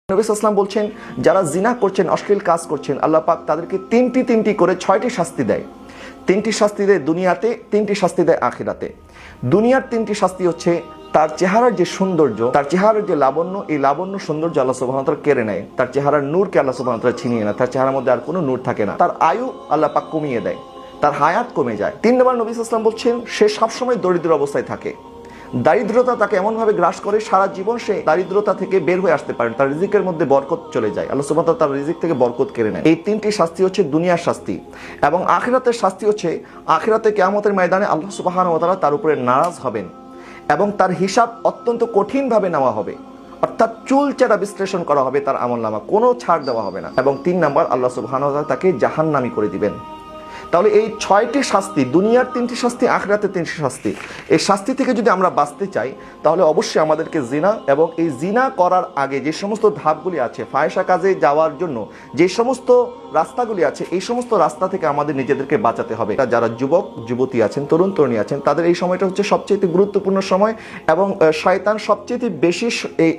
নবী সাল্লাল্লাহু আলাইহি বলছেন যারা জিনা করছেন, অশ্লীল কাজ করছেন, আল্লাহ পাক তাদেরকে তিনটি করে 6টি শাস্তি দেয়। 3টি শাস্তি দেয় দুনিয়াতে, 3টি শাস্তি দেয় আখিরাতে। দুনিয়ার 3টি শাস্তি হচ্ছে তার চেহারার যে সৌন্দর্য, তার চেহারার যে লাবণ্য, এই লাবণ্য সৌন্দর্য আল্লাহ সুবহানাহু ওয়া তাআলা কেড়ে নেয়। তার চেহারার নূরকে আল্লাহ সুবহানাহু ওয়া তাআলা ছিনিয়ে নেয়। তার চেহারার মধ্যে আর কোনো নূর থাকে না। তার আয়ু আল্লাহ পাক কমিয়ে দেয়, তার হায়াত কমে যায়। 3 নম্বর নবী সাল্লাল্লাহু আলাইহি ওয়াসাল্লাম বলছেন সে সবসময় দরিদ্র অবস্থায় থাকে। দারিদ্রতা তাকে এমনভাবে গ্রাস করে সারা জীবন সে দারিদ্রতা থেকে বের হয়ে আসতে পারে, তার রিজিকের মধ্যে বরকত চলে যায়, আল্লাহ সুবহানাহু ওয়া তাআলা তার রিজিক থেকে বরকত কেড়ে নেয়। এই 3টি শাস্তি হচ্ছে দুনিয়ার শাস্তি। এবং আখিরাতের শাস্তি হচ্ছে আখিরাতে কিয়ামতের ময়দানে আল্লাহ সুবহানাহু ওয়া তাআলা তার উপরে নারাজ হবেন এবং তার হিসাব অত্যন্ত কঠিনভাবে নেওয়া হবে, অর্থাৎ চুলচেরা বিশ্লেষণ করা হবে তার আমলনামা, কোনো ছাড় দেওয়া হবে না। এবং 3 নম্বর আল্লাহ সুবহানাহু ওয়া তাআলা তাকে জাহান্নামী করে দিবেন। তাহলে এই 6টি শাস্তি, দুনিয়ার 3টি শাস্তি, আখিরাতের 3টি শাস্তি, এই শাস্তি থেকে যদি আমরা বাঁচতে চাই তাহলে অবশ্যই আমাদেরকে জিনা এবং এই জিনা করার আগে যে সমস্ত ধাপগুলি আছে, ফাহিশা কাজে যাওয়ার জন্য যে সমস্ত রাস্তাগুলি আছে, এই সমস্ত রাস্তা থেকে আমাদের নিজেদেরকে বাঁচাতে হবে। যারা যুবক যুবতী আছেন, তরুণ তরুণী আছেন, তাদের এই সময়টা হচ্ছে সবচেয়ে গুরুত্বপূর্ণ সময় এবং শয়তান সবচেয়ে বেশি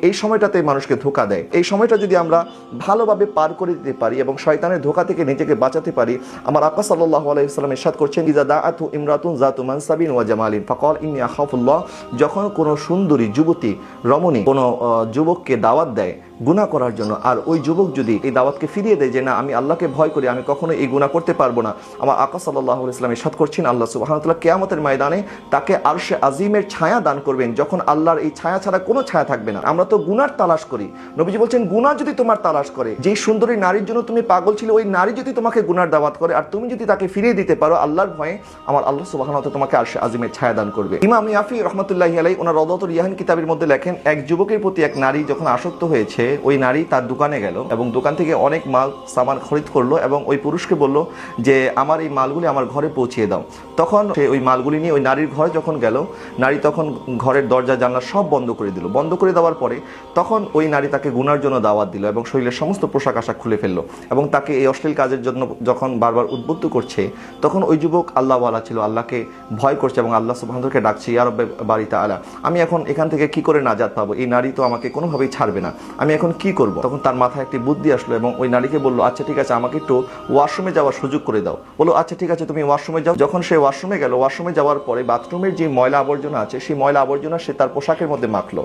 এই সময়টাতে মানুষকে ধোঁকা দেয়। এই সময়টা যদি আমরা ভালোভাবে পার করে দিতে পারি এবং শয়তানের ধোঁকা থেকে নিজেকে বাঁচাতে পারি, আমার আকা সাল্লাল্লাহু আলাইহি ওয়াসাল্লাম ইরশাদ করছেন, ইজা দাআতু ইমরাতুন যাতু মানসাবিন ওয়া জামালিন ফাকাল ইন্নী আখাফুল্লাহ, যখন কোনো সুন্দরী যুবতী রমণী কোনো যুবককে দাওয়াত দেয় গুনাহ করার জন্য, আর ওই যুবক যদি এই দাওয়াতকে ফিরিয়ে দেয় যে না আমি আল্লাহকে ভয় করি, আমি কখনো এই গুনাহ করতে পারবো না, আমার আকা সাল্লাল্লাহু আলাইহি ওয়াসাল্লাম ইরশাদ করছেন আল্লাহ সুবহানাহু ওয়া তাআলা কিয়ামতের ময়দানে তাকে আরশে আজিমের ছায়া দান করবেন, যখন আল্লাহর এই ছায়া ছাড়া কোনো ছায়া থাকবে না। আমরা তো গুনার তালাশ করি, নবীজি বলছেন গুনাহ যদি তোমার তালাশ করে, যেই সুন্দরী নারীর জন্য তুমি পাগল ছিলে, ওই নারী যদি তোমাকে গুনার দাওয়াত করে আর তুমি যদি তাকে ফিরিয়ে দিতে পারো আল্লাহর ভয়ে, আমার আল্লাহ সুবহানাহু ওয়া তাআলা তোমাকে আরশে আজিমের ছায়া দান করবে। ইমাম ইয়াফি রাহমাতুল্লাহি আলাইহি ওনার রাওদাতুল ইয়াহিন কিতাবের মধ্যে লেখেন, এক যুবকের প্রতি এক নারী যখন আসক্ত হয়েছে, ওই নারী তার দোকানে গেল এবং দোকান থেকে অনেক মাল সামান খরিদ করলো এবং ওই পুরুষকে বলল যে আমার এই মালগুলি আমার ঘরে পৌঁছিয়ে দাও। তখন সে ওই মালগুলি নিয়ে ওই নারীর ঘরে যখন গেল, নারী তখন ঘরের দরজা জানলা সব বন্ধ করে দিল। বন্ধ করে দেওয়ার পরে তখন ওই নারী তাকে গুনার জন্য দাওয়াত দিল এবং শরীরের সমস্ত পোশাক আশাক খুলে ফেললো এবং তাকে এই অশ্লীল কাজের জন্য যখন বারবার উদ্বুদ্ধ করছে, তখন ওই যুবক আল্লাহওয়ালা ছিল, আল্লাহকে ভয় করছে এবং আল্লাহ সুবহানাহু ওয়া তাআলাকে ডাকছে, ইয়া রব্বে বারি তাআলা, আমি এখন এখান থেকে কি করে নাজাত পাবো? এই নারী তো আমাকে কোনোভাবেই ছাড়বে না, আমি এখন কি করব? তখন তার মাথায় একটি বুদ্ধি আসলো এবং ওই নারীকে বললো, আচ্ছা ঠিক আছে, আমাকে একটু ওয়াশরুমে যাওয়ার সুযোগ করে দাও। বলো আচ্ছা ঠিক আছে, তুমি ওয়াশরুমে যাও। যখন সে ওয়াশরুমে গেল, ওয়াশরুমে যাওয়ার পরে বাথরুমের যে ময়লা আবর্জনা আছে, সেই ময়লা আবর্জনা সে তার পোশাকের মধ্যে মাখলো।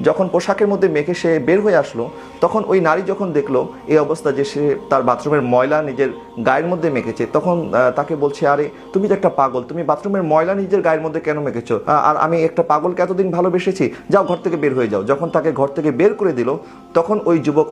যখন পোশাকের মধ্যে মেখে সে বের হয়ে আসলো, তখন ওই নারী যখন দেখলো এই অবস্থা যে সে তার বাথরুমের ময়লা নিজের গায়ের মধ্যে মেখেছে, তখন তাকে বলছে, আরে তুমি তো একটা পাগল, তুমি বাথরুমের ময়লা নিজের গায়ের মধ্যে কেন মেখেছো? আর আমি একটা পাগলকে এতদিন ভালোবেসেছি, যাও ঘর থেকে বের হয়ে যাও। যখন তাকে ঘর থেকে বের করে দিল, তখন ওই যুবক